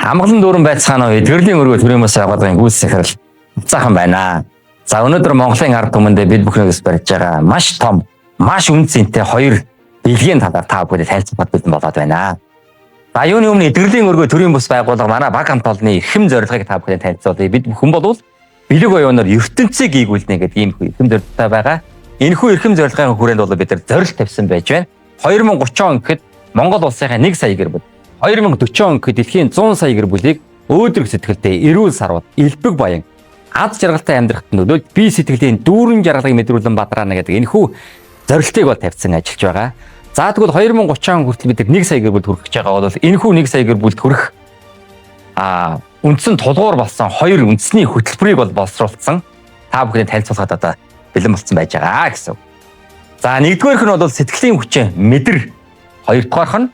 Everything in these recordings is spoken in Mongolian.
Амгалан дүүрэн байцгаана уу? Эдгэрлийн өргөө төрийн бас байгууллагын гүйцэтгэл цаахан байна. За өнөөдөр Монголын ард түмэндээ бид бүхнээс барьж байгаа маш том, маш үнцэнтэй хоёр бэлгийн талаар та бүхэнд танилцуулах бэлэн болоод байна. За юуны өмнө эдгэрлийн өргөө төрийн бас байгууллага манай баг хамт олонны эрхэм зорилгыг та бүхэнд танилцуулъя. Бид бүхэн бол бэлэг оюунаар ертөнцийг ийгүүлнэ гэдэг ийм эрхэм зорилготой байгаа. Энэхүү эрхэм зорилгын хүрээнд бол бид нар зорилт тавьсан байж байна. 2030 он гэхэд Монгол улсынхаа 1 сая гэр бүл, 2040 он гэхэд дэлхийн 100 сая гэр бүлийг өөдрөг сэтгэлтэй, эрүүл сарвал, элбэг баян, аз жаргалтай амьдрахад нөлөөлж бие сэтгэлийн дүүрэн жаргалыг мэдрүүлэн бадраана гэдэг энэхүү зорилтыг бол тавьсан ажиллаж байгаа. За тэгвэл 2030 он хүртэл бид 1 сая гэр бүлд хүрэх гэж байгаа бол энэхүү 1 сая гэр бүлд хүрэх үндсэн тулгуур болсон хоёр үндэсний хөтөлбөрийг бол боловсруулсан. Та бүхэнд танилцуулахад одоо бэлэн болсон байж байгаа гэсэн. За нэгдүгээрх нь бол сэтгэлийн хүчээ мэдэр, хоёрдугаарх нь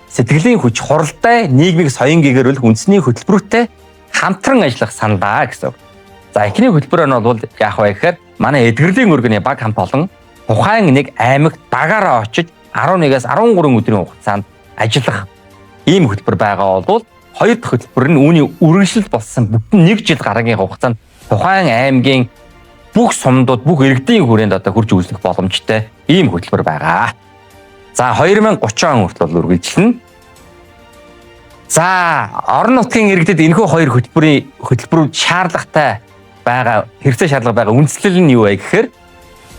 сэтгэлийн хүч хуралдай нийгмийг соён гэгэрүүлэх үндэсний хөтөлбөртэй хамтран ажиллах сандаа гэсэн. За эхний хөтөлбөр нь бол яах вэ гэхээр манай эдгэрлийн өргөний баг хамт олон тухайн нэг аймагт дагаараа очиж 11-ээс 13 өдрийн хугацаанд ажиллах ийм хөтөлбөр байгаа бол хоёр дахь хөтөлбөр нь үүний үргэлжлэл болсон бүтэн 1 жил гарагийн хугацаанд тухайн аймгийн бүх сумдууд, бүх иргэдийн хүрээнд одоо хурж үзлэх боломжтой ийм хөтөлбөр байгаа. За 2030 он хүртэл үргэлжлэнэ. За орон нутгийн иргэдэд энэхүү хоёр хөтөлбөрүүд шаардлагатай байгаа, хэрэгцээ шаардлага байгаа үндслэл нь юу вэ гэхээр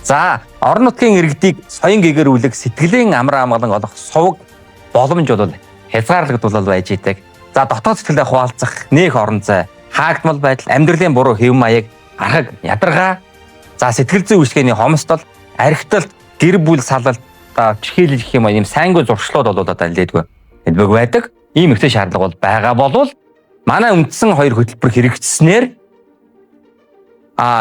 за орон нутгийн иргэдийг соён гэгэрүүлэх, сэтгэлийн амар амгалан олох сувг боломж бол хязгаарлагдвал байж идэг. За дотоод сэтгэлдээ хуваалцах, нээх орон зай, хаагдмал байдал, амьдралын буруу хэв маяг, архаг, ядаргаа, за сэтгэл зүйн үйлчлэгээний хомсдол, архиталт, гэр бүл салалт, чихээлэл гэх юм ийм сайнгүй зуршлууд бол одоо нэлээдгүй эдбэг байдаг. Ийм ихтэй шаардлага бол байгаа болвол манай үндсэн хоёр хөтөлбөр хэрэгжснээр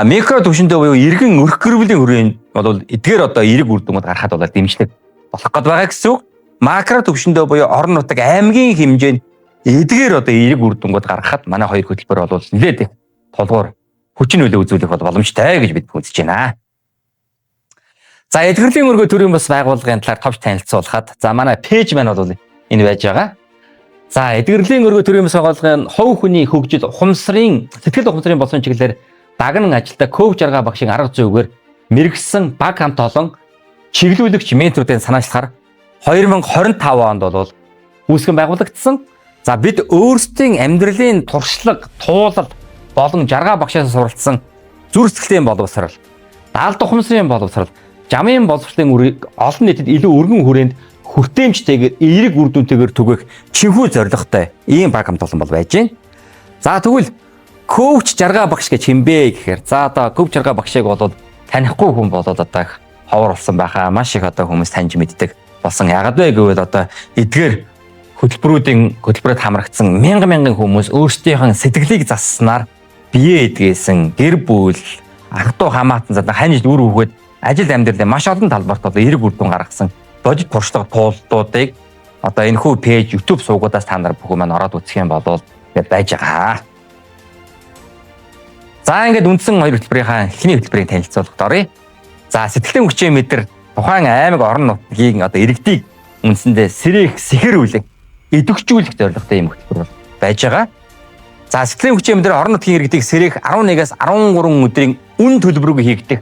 микро түвшиндээ буюу иргэн өрх гэр бүлийн хүрээнд бол эдгээр одоо эерэг үр дүнүүд гарахад бол дэмжлэг болох гээд байгаа гэсэн үг. Макро түвшиндээ буюу орон нутаг аймгийн хэмжээнд эдгээр одоо эерэг үр дүнүүд гаргахад манай хоёр хөтөлбөр бол нэлээд их тулгуур хүчин нөлөө үзүүлэх боломжтой гэж бид үзэж байна. За эдгэрлийн өргөө төрийн бас байгууллагын талаар товч танилцуулахад за манай пэйж маань бол энэ байж байгаа. За эдгэрлийн өргөө төрийн бас байгууллагын хов хүний хөгжил ухамсарын сэтгэл ухамсарын болсон чиглэлээр дагнан ажилтаа коуч арга багшийн арга зүйгээр мэрэгсэн баг хамт олон чиглүүлэгч менторуудын санаачлахаар 2025 онд бол үүсгэн байгуулагдсан. За бид өөрсдийн амьдралын туршлага, туулал болон жаргал багшаас суралцсан зүрх сэтгэлийн боловсрал, даалд ухамсарын боловсрал, жамын боловсролын үрийг олон нийтэд илүү өргөн хүрээнд хүртээмжтэйгээр эерэг үр дүнтэйгээр түгэх чихүү зорилготой ийм баг хамт олон бол байж байна. За тэгвэл коуч жаргал багш гэж хэмбэ гэхээр за одоо коуч жаргал багшийг бол танихгүй хүн болоод одоо ховор болсон байхаа маш их одоо хүмүүс таньж мэддэг болсон. Яагаад вэ гэвэл одоо эдгээр хөтөлбөрөд хамрагдсан мянган хүмүүс өөрсдийнх нь сэтгэлийг засснаар бие эдгээсэн гэр бүл, ах トゥ хамаатан зада ханьж үр хөвгөд ажил амьдралын маш олон талбарт одоо эерэг үр дүн гаргасан бодит туршлага туулдуудыг одоо энэхүү пэйж YouTube суугуудаас та нар бүхэн маань ороод үзэх юм бол гэж байж байгаа. За ингээд үндсэн хоёр хөтөлбөрийн эхний хөтөлбөрийг танилцуулахад оръё. За сэтгэлийн хүчээ мэдэр тухайн аймаг орон нутгийн одоо иргэдийг үндсэндээ сэхэрүүлэх, идэвхжүүлэх зорилготой юм хөтөлбөр байж байгаа. За сэтгэлийн хүчээ мэдэр орон нутгийн иргэдийг сэрэх 11-ээс 13 өдрийн үн төлбөрөг хийгдэх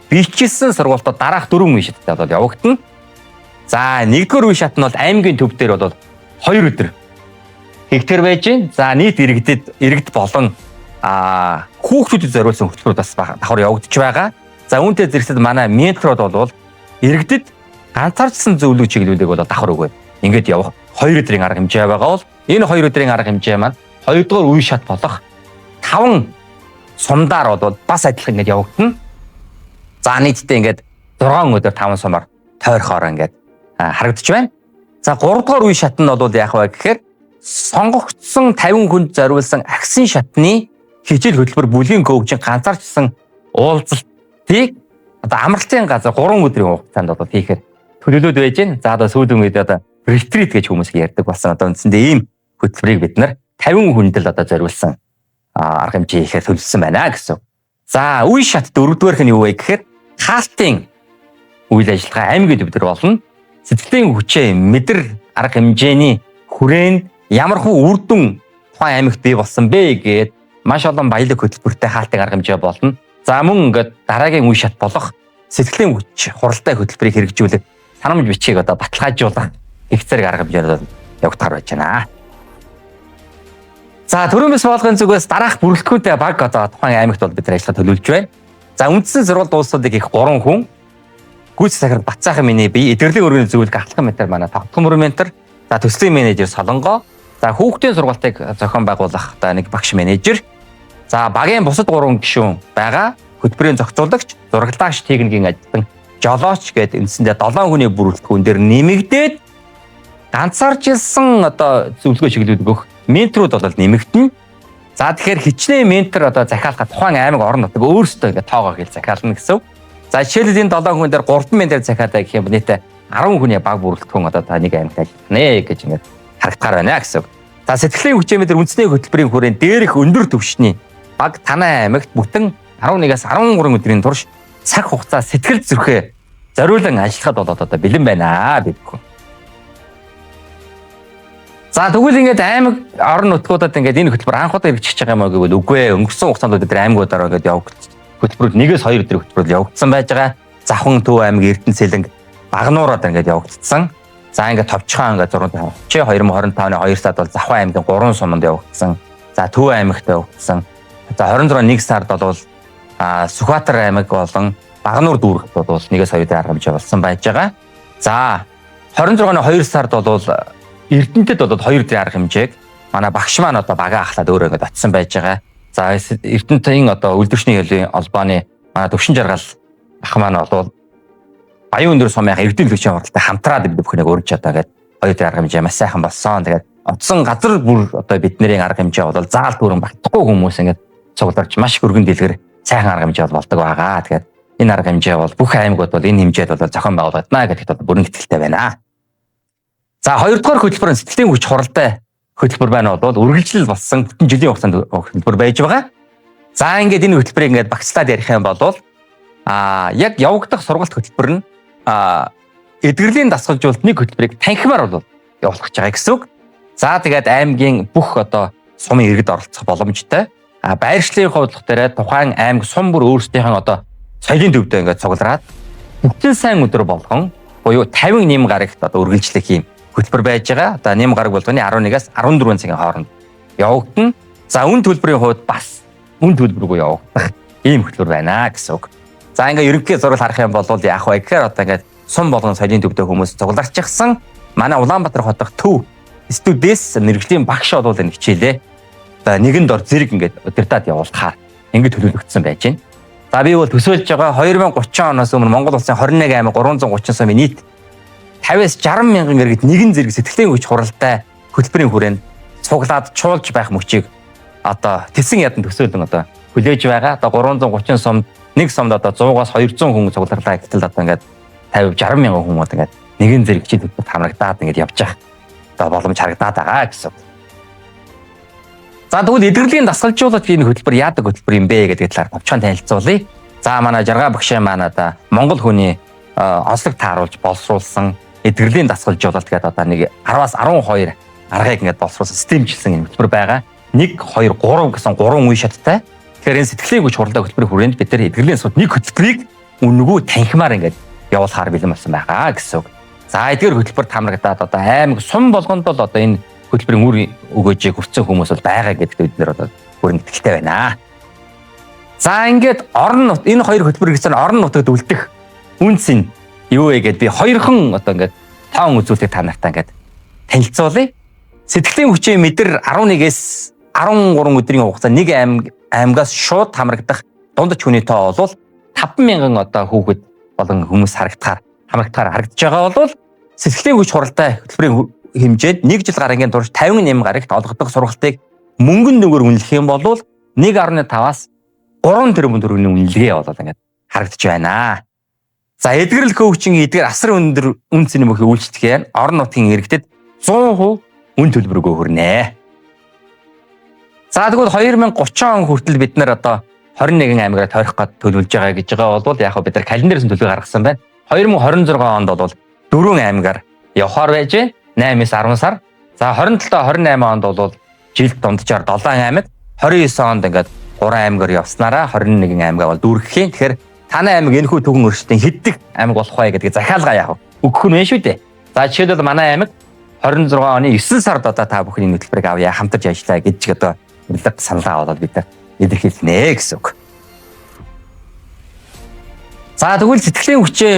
бичсэн сургалтад дараах 4 үе шаттай бол явагдана. За нэгдүгээр үе шат нь бол аймгийн төв дээр бол 2 өдөр хийгдэр байж гин. За нийт иргэд болон хүүхдүүдэд зориулсан хөтөлбөр бас давхар явагдаж байгаа. За үүнтэй зэрэгцээд манай менторууд бол иргэдэд ганцаарчсан зөвлөгөө чиглүүлэг бол давхар өгөө. Ингээд явах 2 өдрийн арга хэмжээ байгаа бол энэ 2 өдрийн арга хэмжээ маань 2 дугаар үе шат болох 5 сумдаар бол бас адилхан ингээд явагдана. За нийтдээ ингээд 6 өдөр 5 сумаар тойрхоор ингээд харагдаж байна. За 3 дугаар үе шат нь бол яах вэ гэхээр сонгогдсон 50 хүнд зориулсан агсын шатны хичээл хөтөлбөр бүлгийн коучийн ганцаарчсан уулзалтыг одоо амралтын газар 3 өдрийн хугацаанд бол хийхээр төлөвлөд байж гэн. За одоо сүүлийн үед одоо ретрит гэж хүмүүс ярьдаг болсон. Одоо үндсэндээ ийм хөтөлбөрийг бид нар 50 хүндэл одоо зориулсан арга хэмжээ хийхээр төлөвлөсөн байна гэсэн. За үе шат 4-р нь юу вэ гэхээр хаалтын үйл ажиллагаа аймгийн төв дээр болно. Сэтгэлийн хүчээ мэдэр арга хэмжээний хүрээнд ямар хуу үр дүн тухайн аймагт бий болсон бэ гэд маш олон баялаг хөтөлбөртэй хаалтын арга хэмжээ болно. За мөн ингээд дараагийн үе шат болох сэтгэлийн хүч хуралтай хөтөлбөрийг хэрэгжүүлэх санамж бичгийг одоо баталгаажуулах их зэрэг арга хэмжээнд явагдахаар байж байна. За төрөөс болгоны зүгээс дараах бүрэлдэхүүнтэй баг одоо тухайн аймагт бол бид нар ажиллагаа төлөвлөж байна. За үндсэн сургууль дуусуудыг их 3 хүн гүйц захирал Батцаахан миний бие эдгэрлийн өргөний зөвлөх ахлах метр манай тогтхон мөрментер, за төслийн менежер Солонгоо, за хүүхдийн сургалтыг зохион байгуулах одоо нэг багш менежер, за багийн бусад 3 гишүүн байгаа хөтөлбөрийн зохицуулагч, зураглагч техникийн ажилтан жолооч гэдэг үндсэндээ 7 хүний бүрэлдэхүүн дээр нэмэгдээд ганцаарчилсан одоо зөвлөгөө чиглэлүүд өгөх менторууд бол нэмэгдэнэ. За тэгэхээр хичнээн ментор одоо захиалах тухайн аймаг орон нутаг өөрсдөө ингэ тоогоо хэл захиална гэсэн. За жишээлбэл энэ 7 хүн дээр 3 ментор захиалаа гэх юм нийтээ 10 хүний баг бүрэлдэхүүн одоо та нэг аймагт ажиллана гэж ингэ харагдахаар байна гэсэн. За сэтгэлийн хүчээр үндэсний хөтөлбөрийн хүрээнд дээрх өндөр түвшний баг танай аймагт бүтэн 11-аас 13 өдрийн турш цаг хугацаа сэтгэл зүрхээ зориулан ажиллахад бол одоо бэлэн байна бид бүхэн. За тэгвэл ингээд аймаг орон нутгуудад ингээд энэ хөтөлбөр анх удаа хэрэгжиж байгаа юм аа гэвэл үгүй ээ, өнгөрсөн хугацаанд бид аймагуудаараа ингээд явагдсан. Хөтөлбөрүүд 1-ээс 2 өдрийн хөтөлбөр явагдсан байж байгаа. Завхан Төв аймаг, Эрдэнэцэлэнг, Багнуураад ингээд явагдсан. За ингээд Товчхон ингээд 2025-ны 2 сард бол Завхан аймгийн 3 суманд явагдсан. За Төв аймагт явагдсан. За 26-ны 1 сард бол Сүхбаатар аймаг болон Багнуур дүүрэгт бол 1-ээс 2 өдрийн арга хэмжээ болсон байж байгаа. За 26-ны 2 сард бол Эрдэнэтэд бол 2 өдрийн арга хэмжээг манай багш маань одоо багаа ахлаад өөрөө ингээд очсон байж байгаа. За Эрдэнэтийн одоо үлдвэрчний хэлний албаны манай төвшин жаргал ах маань бол Баян өндөр сумын эрдэнэ төлөвчийн хуралтай хамтраад бид бүхнийг өрнж чадаа гэдэг 2 өдрийн арга хэмжээ маш сайхан болсон. Тэгээд оцсон газар бүр одоо бидний арга хэмжээ бол заал дүүрэн багтахгүй хүмүүс ингээд цугларч маш өргөн дэлгэр сайхан арга хэмжээ болдог байгаа. Тэгээд энэ арга хэмжээ бол бүх аймагуд бол энэ хэмжээд бол зохион байгуулагдана гэдэгт бол бүрэн итгэлтэй байна. За 2 дугаар хөтөлбөр нь сэтгэлийн хүч хуралтай хөтөлбөр байна бол үргэлжлэл болсон бүтэн жилийн хугацаанд хөтөлбөр байж байгаа. За ингээд энэ хөтөлбөрийг ингээд багцлаад ярих юм бол яг явагдах сургалт хөтөлбөр нь эдгэрлийн дасгалжуулалт нэг хөтөлбөрийг танхимаар бол явуулах гэж байгаа гэсэн үг. За тэгээд аймгийн бүх одоо сумын иргэд оролцох боломжтой. Байршлын хувьд болохоор тухайн аймаг сум бүр өөрсдийнх нь одоо соёлын төвдөө ингээд цуглараад бүтэн сайн өдөр болгон буюу 50 нэм гарагт одоо үргэлжлэх юм хөтөлбөр байж байгаа. Одоо нэм гараг болгоны 11-аас 14 цагийн хооронд явагдана. За үн төлбөрийн хувьд бас үн төлбөргүй явагдах ийм хөтөлбөр байна гэсэн үг. За ингээ ерөнхий зураг харах юм бол яах вэ гэхээр одоо ингээд сум болгон соёлын төвдөө хүмүүс цугларчихсан. Манай Улаанбаатар хот дахь төв студиэс мэрэгжлийн багш бол энэ хичээлээ. Одоо нэгэн дор зэрэг ингээд удирдаад явуулахаар ингээд төлөвлөгдсөн байж байна. За би бол төсөөлж байгаа 2030 оноос өмнө Монгол улсын 21 аймаг 330 сумын нийт 50-аас 60 мянган иргэд нэгэн зэрэг сэтгэлийн хүч хуралтай хөтөлбөрийн хүрээнд цуглаад чуулж байх мөчийг одоо тэсэн ядан төсөөлөн одоо хүлээж байгаа. Одоо 330 сумд нэг сумд одоо 100-аас 200 хүн цугларлаа гэтэл одоо ингээд 50-60 мянган хүмүүс ингээд нэгэн зэрэг хичээл хөтөлбөрт хамрагдаад ингээд явж байгаа. Одоо боломж харагдаад байгаа гэсэн. За тэгвэл эдгэрлийн дасгалжуулалт энэ хөтөлбөр яадаг хөтөлбөр юм бэ гэдэг талаар товчхон танилцуулъя. За манай жаргай багшаа маань одоо Монгол хүний онцлог тааруулж боловсруулсан эдгэрлийн дасгалжуулалт гэдэг одоо нэг 10-аас 12 аргыг ингээд боловсруулсан системчлсэн юм хөтөлбөр байгаа. 1 2 3 гэсэн 3 үе шаттай. Тэгэхээр энэ сэтгэлийн хүч хуралтай хөтөлбөрийн хүрээнд бид нар эдгэрлийн суд нэг хөтөлбөрийг үнэгүй танхимаар ингээд явуулахаар бэлэн болсон байгаа гэсэн үг. За эдгээр хөтөлбөрт хамрагдаад одоо аймаг сум болгонд бол одоо энэ хөтөлбөрийн үр өгөөжийг хүртсэн хүмүүс бол байгаа гэдэгт бид нар одоо бүрэн итгэлтэй байна. За ингээд энэ хоёр хөтөлбөр гэсэн орон нутагт үлдэх үнц нь юу вэ гэдээ би хоёрхан одоо ингээд тоон үзүүлэлтийг та нартай ингээд танилцуулъя. Сэтгэлийн хүчээ мэдэр 11-ээс 13 өдрийн хугацаанд нэг аймагаас шууд хамрагдах дундаж хүний тоо бол 50000 одоо хүүхэд болон хүмүүс хамрагдаж байгаа бол сэтгэлийн хүч хуралтай хөтөлбөрийн хэмжээнд 1 жил гарагийн турш 58 гарагт олгодог сургалтыг мөнгөн нүгээр үнэлэх юм бол 1.5-аас 3 тэрбум төгрөгийн үнэлгээ болоод ингээд харагдаж байна. За эдгэрэл коучинг эдгээр асар өндөр үн цэний мөхийг үйлчлэхээр орон нутгийн иргэдэд 100% үн төлбөрөөгөө хүрнэ. За тэгвэл 2030 он хүртэл бид нар одоо 21 аймагаараа тойрох гээд төлөвлөж байгаа гэж байгаа бол яг бид нар календараас нь төлөв гаргасан байна. 2026 онд бол 4 аймагаар явахаар байж байна. 8-аас 10 сар. За 27-28 онд бол жилд дунджаар 7 аймаг 29 онд ингээд 3 аймгаар явснараа 21 аймгаа бол дүүргэхийн. Тэгэхээр танай аймаг энэхүү төгөн өршөлтийн хэддэг аймаг болох вэ гэдгийг захиалгаа яах вэ? Өгөх нь шүү дээ. За жишээлбэл манай аймаг 26 оны 9 сард одоо та бүхний хөтөлбөрийг авъя, хамтарч ажиллая гэж одоо урилга саналаа аваад бид илэрхийлнэ гэсэн үг. За тэгвэл сэтгэлийн хүчээ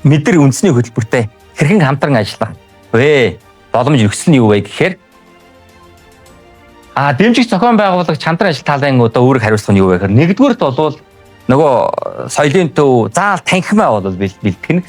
мэдэр үндэсний хөтөлбөртэй хэрхэн хамтран ажиллах вэ? Боломж өгсөн нь юу вэ гэхээр дэмжих зохион байгуулагч хамтран ажил талын одоо үүрэг хариуцлага нь юу вэ гэхээр нэгдүгээрт бол нөгөө соёлын төв заал танхимаа бол бэлтгэнэ.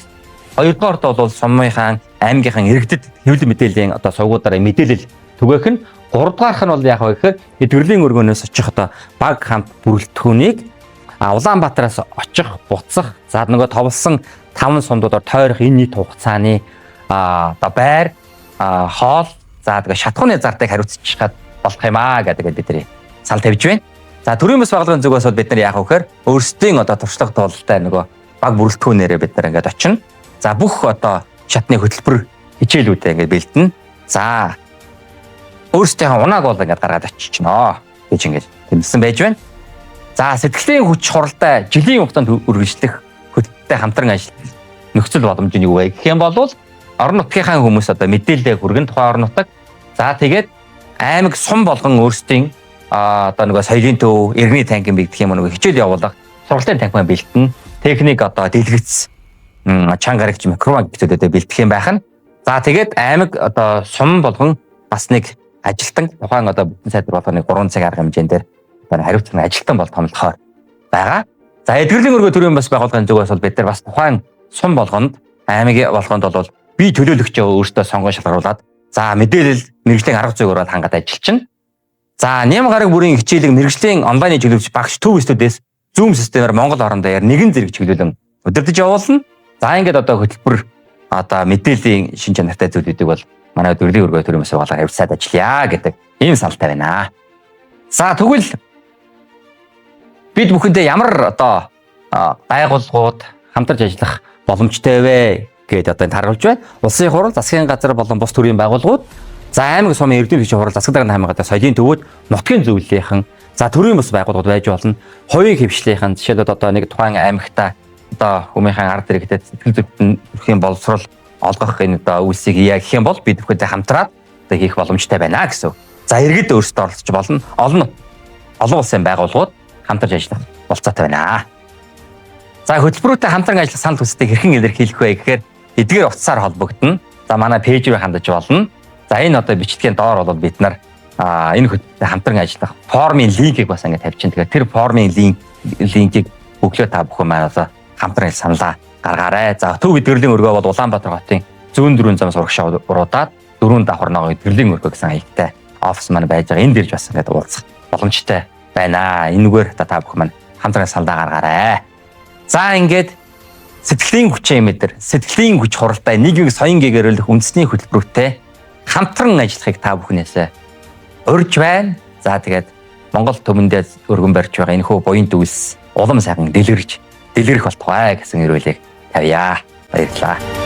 Хоёрдугаарт бол сумынхаа аймгийнхаа иргэдэд хэвлэл мэдээллийн одоо сувгуудаараа мэдээлэл түгээх нь. Гуравдугаарх нь бол яах вэ гэхээр эдгэрлийн өргөнөөс очих одоо баг хамт бүрэлдэхүүнийг Улаанбаатараас очих, буцах, за нөгөө товлсон 5 сундуудаар тойрох энэ нийт хугацааны одоо байр, хоол, за тэгээ шатхууны зардыг хариуцчихад болох юм гэдэг бид нар сал тавьж байна. За төрийн бас байгууллагын зүгээс бол бид нар яах вэ гэхээр өөрсдийн одоо туршлага тоололтой нөгөө баг бүрэлдэхүүнээрээ бид нар ингээд очино. За бүх одоо шатны хөтөлбөр хичээлүүдээ ингээд бэлдэнэ. За өөрсдийнхөө унааг бол ингээд гаргаад очичноо гэж ингээд тэмцсэн байж байна. За сэтгэлийн хүч хуралтай жилийн хугацаанд үргэлжлэх хөтөлбөртэй хамтран ажиллах нөхцөл боломж нь юу вэ гэх юм бол орон нутгийнхаа хүмүүс одоо мэдээлэл хүргэн тухайн орон нутаг. За тэгээд аймаг сум болгон өөрсдийн одоо нөгөө соёлын төв, иргэний танхим бэлдэх юм нөгөө хичээл явуулах, сургалтын танхимаа бэлдэн, техник одоо дэлгэц, чанга гарагч микрофон гэдэгтээ бэлдэх юм байх нь. За тэгээд аймаг одоо сум болгон бас нэг ажилтан тухайн одоо бүтэн сайдар болгоны 3 цаг арга хэмжээнд дээр хариуцсан ажилтан бол томлохоор байгаа. За эдгэрлийн өргөө төрийн бас байгууллагын зүгээс бол бид нар бас тухайн сум болгонд аймаг болгонд бол бие төлөөлөгчөө өөртөө сонгон шалгаруулад за мэдээлэл мэрэгжлийн арга зүйгээр бол хангаад ажиллана. За нэм гараг бүрийн хичээлийг мэрэгжлийн онлайны чиглүүлэгч багш төв студиэс Zoom системээр Монгол орон дээр нэгэн зэрэг чиглүүлэн удирдах явуулна. За ингээд одоо хөтөлбөр одоо мэдээллийн шин чанартай зүйлүүдийг бол манай эдгэрлийн өргөө төрийн бас байгууллага авьяасаад ажиллая гэдэг ийм саналтай байна. За тэгвэл бид бүхэндээ ямар одоо байгууллагууд хамтарч ажиллах боломжтой вэ гэдээ одоо харуулж байна. Улсын хурал, засгийн газар болон бус төрийн байгууллагууд, за аймаг сумын эрдэнэ хүчний хурал, засаг дарганы хамгаалалт, соёлын төвүүд, нутгийн зөвлөлийнхэн, за төрийн бус байгууллагууд байж болно. Хоёрын хөвшлийнхэн жишээлбэл одоо нэг тухайн аймагта одоо хүмүүсийн ард иргэдэд сэтгэл зүйн боловсрол олгох энэ одоо үйлсийг яа гэх юм бол бид бүхэндээ хамтраад одоо хийх боломжтой байна гэсэн. За иргэд өөрсдөө оролцож болно. Олон улсын байгууллагууд хамтарч ажиллах болцоотой байна. За хөтөлбөрүүтэй хамтран ажиллах санал хүсдэг хэрхэн илэрхийлэх вэ гэхээр эдгээр утсаар холбогдно. За манай пэйж рүү хандаж болно. За энэ одоо бичлэгийн доор бол бид нар энэ хөтөлбөртэй хамтран ажиллах формын линкийг бас ингээд тавьчихна. Тэгэхээр тэр формын линкийг өглөө та бүхэн маань одоо хамтран саналаа гаргаарай. За төв эдгэрлийн өргөө бол Улаанбаатар хотын зүүн дөрвөн зам сурагчаа уруудаад дөрвөн давхар ногоо эдгэрлийн өргөө гэсэн хаягтай офис маань байж байгаа. Энэ дэрж бас ингээд уулзах боломжтой байна. Энэгээр та бүхэн маань хамтран саналаа гаргаарай. За ингээд сэтгэлийн хүчээ мэдэр, сэтгэлийн хүч хуралтай нийгмийг соён гээгэрүүлэх үндэсний хөтөлбөртэй хамтран ажиллахыг та бүхнээсээ урьж байна. За тэгээд Монгол төмөндөө өргөн барьж байгаа энэхүү буян дүүс улам сайхан дэлгэрэх болтугай гэсэн эрүүлэг тавья. Баярлалаа.